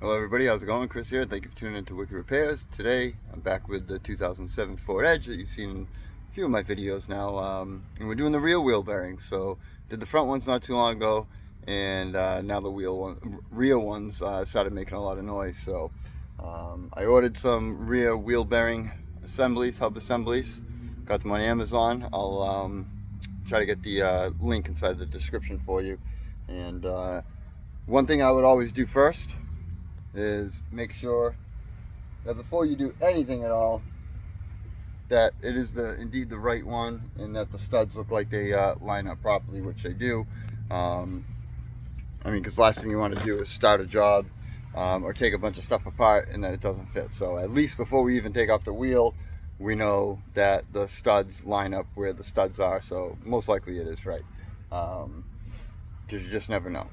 Hello everybody, how's it going? Chris here. Thank you for tuning in to Wicked Repairs. Today I'm back with the 2007 Ford Edge that you've seen in a few of my videos now, and we're doing the rear wheel bearings. So did the front ones not too long ago, and now the rear ones started making a lot of noise. So I ordered some rear wheel bearing assemblies, hub assemblies, got them on Amazon. I'll try to get the link inside the description for you. And one thing I would always do first is make sure that before you do anything at all that it is indeed the right one, and that the studs look like they line up properly, which they do. I mean, because last thing you want to do is start a job or take a bunch of stuff apart and then it doesn't fit. So at least before we even take off the wheel, we know that the studs line up where the studs are, so most likely it is right, because you just never know.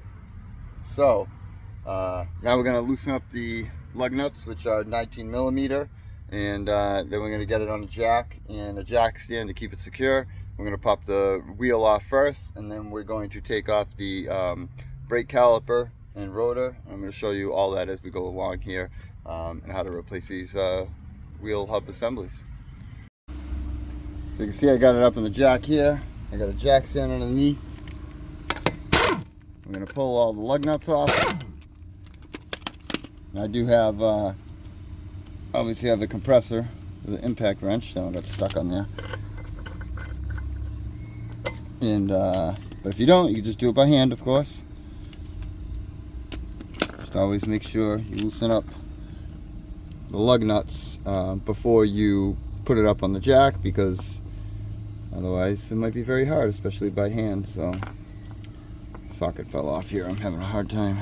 So now we're going to loosen up the lug nuts, which are 19 millimeter, and then we're going to get it on a jack and a jack stand to keep it secure. We're going to pop the wheel off first, and then we're going to take off the brake caliper and rotor. I'm going to show you all that as we go along here, and how to replace these wheel hub assemblies. So you can see I got it up in the jack here. I got a jack stand underneath. I'm going to pull all the lug nuts off. I do have, obviously have the compressor with the impact wrench, that one got stuck on there. And, but if you don't, you can just do it by hand, of course. Just always make sure you loosen up the lug nuts before you put it up on the jack, because otherwise it might be very hard, especially by hand. So, socket fell off here. I'm having a hard time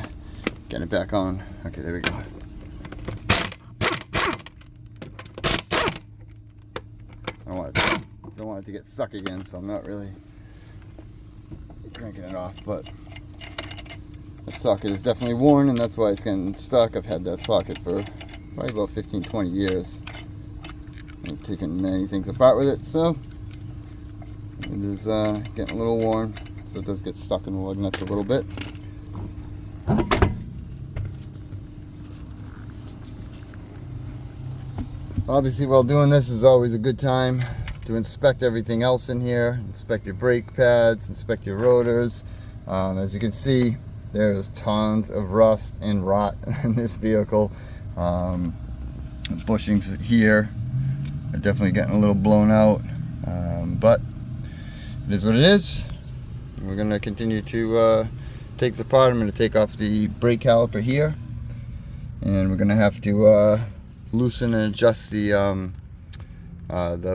getting it back on. Okay, there we go. Don't want it to get stuck again, so I'm not really cranking it off, but that socket is definitely worn, and that's why it's getting stuck. I've had that socket for probably about 15-20 years. I've taken many things apart with it, so it is getting a little worn, so it does get stuck in the lug nuts a little bit. Obviously, while doing this is always a good time to inspect everything else in here. Inspect your brake pads, inspect your rotors. As you can see, there's tons of rust and rot in this vehicle. Bushings here are definitely getting a little blown out, but it is what it is. We're going to continue to take this apart. I'm going to take off the brake caliper here, and we're going to have to loosen and adjust the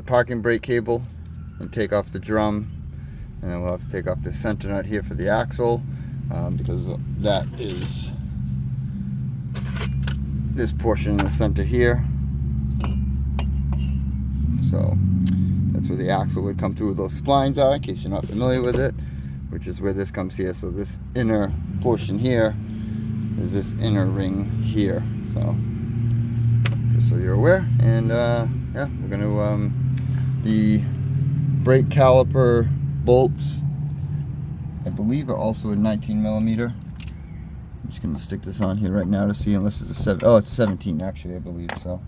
parking brake cable and take off the drum, and then we'll have to take off the center nut here for the axle, because that is this portion in the center here. So that's where the axle would come through, where those splines are, in case you're not familiar with it, which is where this comes here. So this inner portion here is this inner ring here. So just so you're aware. And yeah, we're going to the brake caliper bolts, I believe, are also a 19 millimeter. I'm just going to stick this on here right now to see, unless it's a 7. Oh, it's 17 actually, I believe. So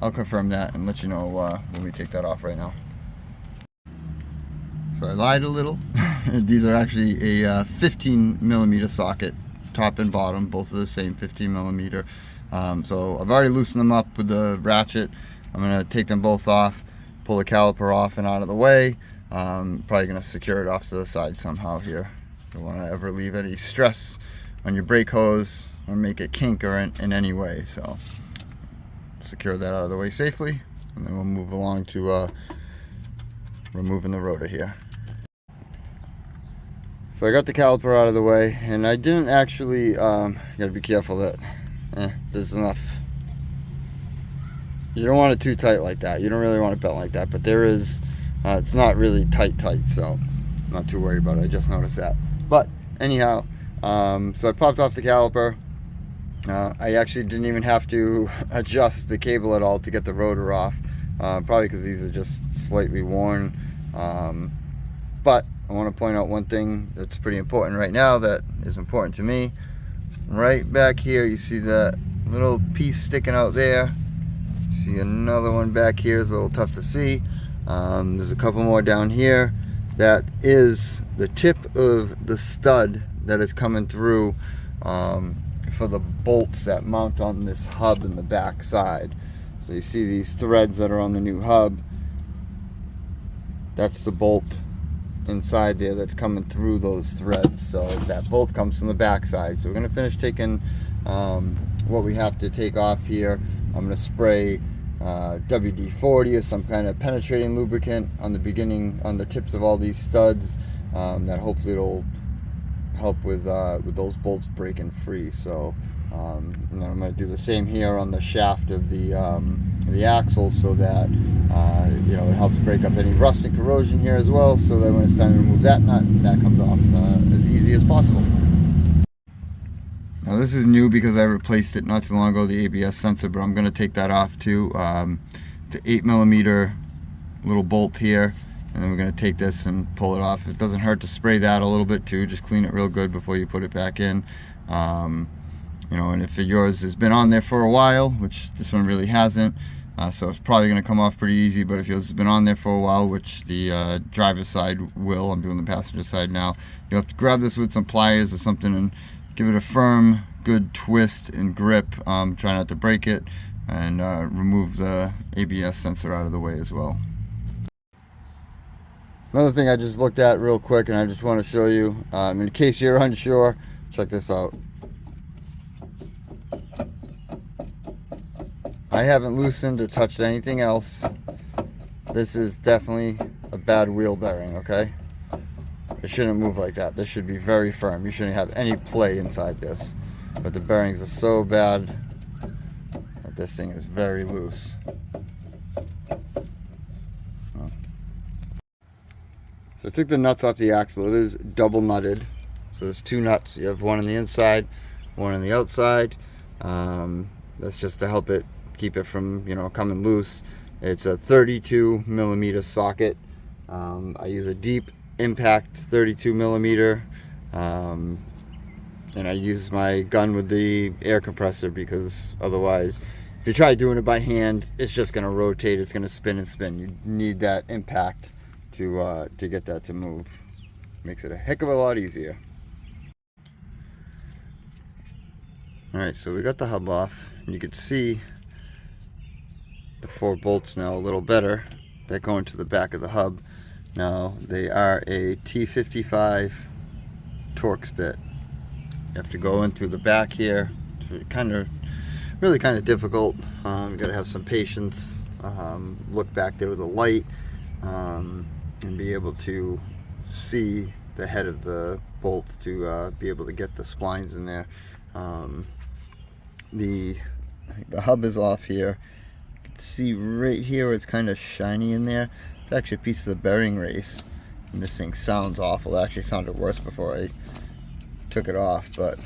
I'll confirm that and let you know when we take that off right now. So I lied a little. These are actually a 15 millimeter socket, top and bottom, both are the same 15 millimeter. So I've already loosened them up with the ratchet. I'm going to take them both off, pull the caliper off and out of the way. Probably going to secure it off to the side somehow here. Don't want to ever leave any stress on your brake hose or make it kink or in any way. So secure that out of the way safely, and then we'll move along to removing the rotor here. So I got the caliper out of the way, and I didn't actually, you gotta be careful that there's enough. You don't want it too tight like that. You don't really want it bent like that, but there is, it's not really tight, so I'm not too worried about it. I just noticed that. But anyhow, so I popped off the caliper. I actually didn't even have to adjust the cable at all to get the rotor off, probably because these are just slightly worn. But I want to point out one thing that's pretty important right now, that is important to me. right back here, you see that little piece sticking out there. See another one back here. It's a little tough to see. There's a couple more down here. That is the tip of the stud that is coming through for the bolts that mount on this hub in the back side. So you see these threads that are on the new hub. That's the bolt inside there that's coming through those threads. So that bolt comes from the back side. So we're going to finish taking what we have to take off here. I'm going to spray WD-40 or some kind of penetrating lubricant on the beginning, on the tips of all these studs. That hopefully it'll help with those bolts breaking free. So I'm going to do the same here on the shaft of the axle, so that it helps break up any rust and corrosion here as well, so that when it's time to remove that nut, that comes off as easy as possible. Now this is new because I replaced it not too long ago, the ABS sensor, but I'm going to take that off too. It's an 8mm little bolt here, and then we're going to take this and pull it off. It doesn't hurt to spray that a little bit too, just clean it real good before you put it back in. And if yours has been on there for a while, which this one really hasn't, so it's probably going to come off pretty easy. But if yours has been on there for a while, which the driver's side will, I'm doing the passenger side now, you'll have to grab this with some pliers or something and give it a firm, good twist and grip. Try not to break it, and remove the ABS sensor out of the way as well. Another thing I just looked at real quick, and I just want to show you, in case you're unsure, check this out. I haven't loosened or touched anything else. This is definitely a bad wheel bearing, okay? It shouldn't move like that. This should be very firm. You shouldn't have any play inside this. But the bearings are so bad that this thing is very loose. So I took the nuts off the axle. It is double nutted. So there's two nuts. You have one on the inside, one on the outside. That's just to help it, keep it from coming loose. It's a 32mm socket. I use a deep impact 32mm, and I use my gun with the air compressor, because otherwise, if you try doing it by hand, it's just going to rotate. It's going to spin and spin. You need that impact to get that to move. Makes it a heck of a lot easier. Alright, so we got the hub off, and you can see the 4 bolts now a little better that go into the back of the hub. Now they are a T55 Torx bit. You have to go in through the back here. It's really kind of difficult. You got to have some patience. Look back there with a light, and be able to see the head of the bolt to be able to get the splines in there. The hub is off here. You can see right here where it's kind of shiny in there. It's actually a piece of the bearing race, and this thing sounds awful. It actually sounded worse before I took it off, but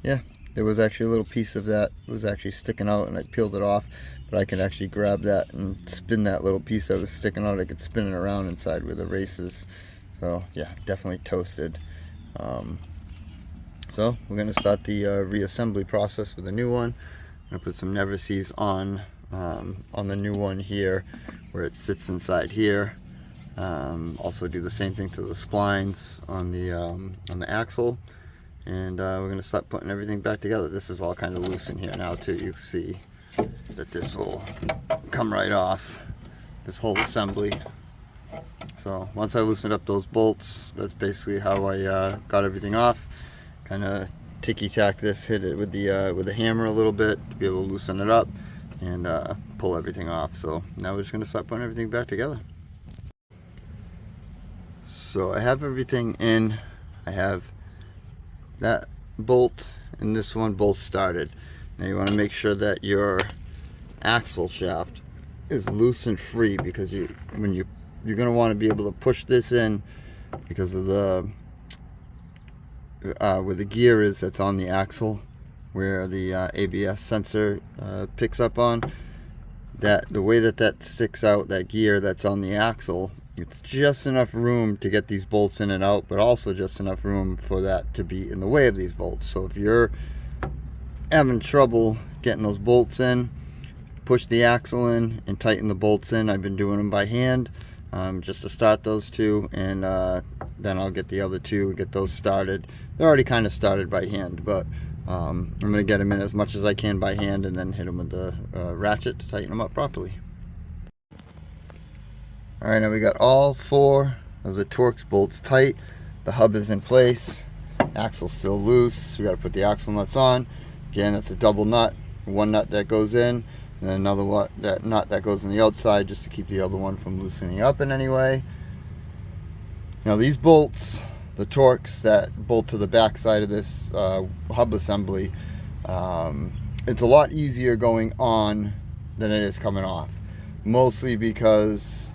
yeah, there was actually a little piece of that was actually sticking out, and I peeled it off, but I could actually grab that and spin that little piece that was sticking out. I could spin it around inside where the race is. So yeah, definitely toasted. So we're going to start the reassembly process with a new one. I'm going to put some never sees on the new one here where it sits inside here. Also do the same thing to the splines on the axle, and we're going to start putting everything back together. This is all kind of loose in here now too. You see that this will come right off, this whole assembly. So once I loosened up those bolts, that's basically how I got everything off. Kind of ticky-tack this, hit it with the hammer a little bit to be able to loosen it up and pull everything off. So now we're just going to start putting everything back together. So I have everything in. I have that bolt and this one both started. Now you want to make sure that your axle shaft is loose and free, because you're going to want to be able to push this in, because of the where the gear is that's on the axle, where the ABS sensor picks up on. That the way that sticks out, that gear that's on the axle, It's just enough room to get these bolts in and out, but also just enough room for that to be in the way of these bolts. So if you're having trouble getting those bolts in, push the axle in and tighten the bolts in. I've been doing them by hand just to start those two, and then I'll get the other two, get those started. They're already kind of started by hand, but I'm going to get them in as much as I can by hand and then hit them with the ratchet to tighten them up properly. Alright, now we got all 4 of the Torx bolts tight. The hub is in place. Axle's still loose. We got to put the axle nuts on. Again, it's a double nut. One nut that goes in, and then another nut that goes on the outside just to keep the other one from loosening up in any way. Now these bolts, the Torx that bolt to the back side of this hub assembly, it's a lot easier going on than it is coming off. Mostly because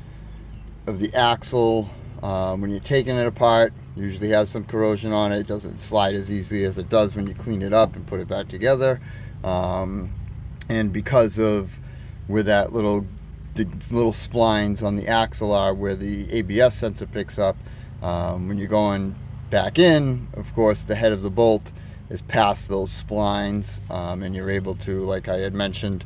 of the axle. When you're taking it apart, usually has some corrosion on it. It doesn't slide as easily as it does when you clean it up and put it back together. And because of where that the little splines on the axle are, where the ABS sensor picks up, when you're going back in, of course, the head of the bolt is past those splines, and you're able to, like I had mentioned,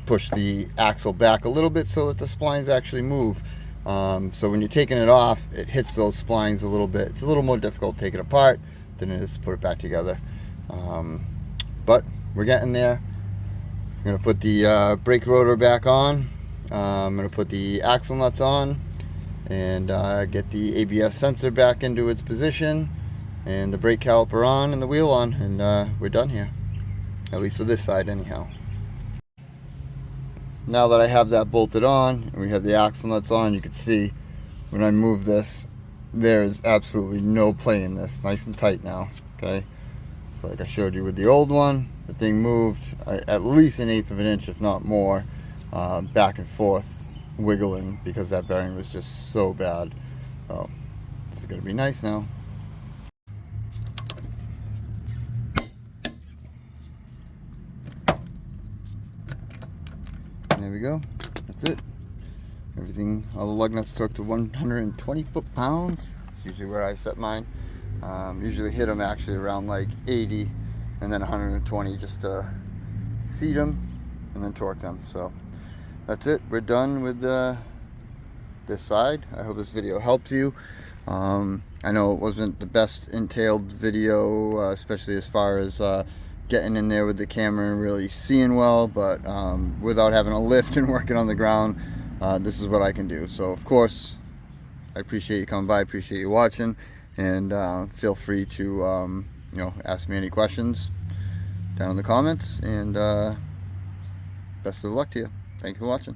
push the axle back a little bit so that the splines actually move. So when you're taking it off, it hits those splines a little bit. It's a little more difficult to take it apart than it is to put it back together. But we're getting there. I'm going to put the brake rotor back on. I'm going to put the axle nuts on and get the ABS sensor back into its position and the brake caliper on and the wheel on, and we're done here. At least with this side anyhow. Now that I have that bolted on and we have the axle nuts on, you can see when I move this, there is absolutely no play in this. Nice and tight now, okay? So like I showed you with the old one, the thing moved at least 1/8 of an inch, if not more, back and forth, wiggling, because that bearing was just so bad. Oh, this is gonna be nice now. There we go. That's it. Everything, all the lug nuts torqued to 120 foot-pounds. That's usually where I set mine. Usually hit them actually around like 80 and then 120 just to seat them and then torque them. So that's it. We're done with this side. I hope this video helps you. I know it wasn't the best entailed video, especially as far as getting in there with the camera and really seeing well, but without having a lift and working on the ground, this is what I can do. So of course, I appreciate you coming by, appreciate you watching, and feel free to ask me any questions down in the comments, and best of luck to you. Thank you for watching.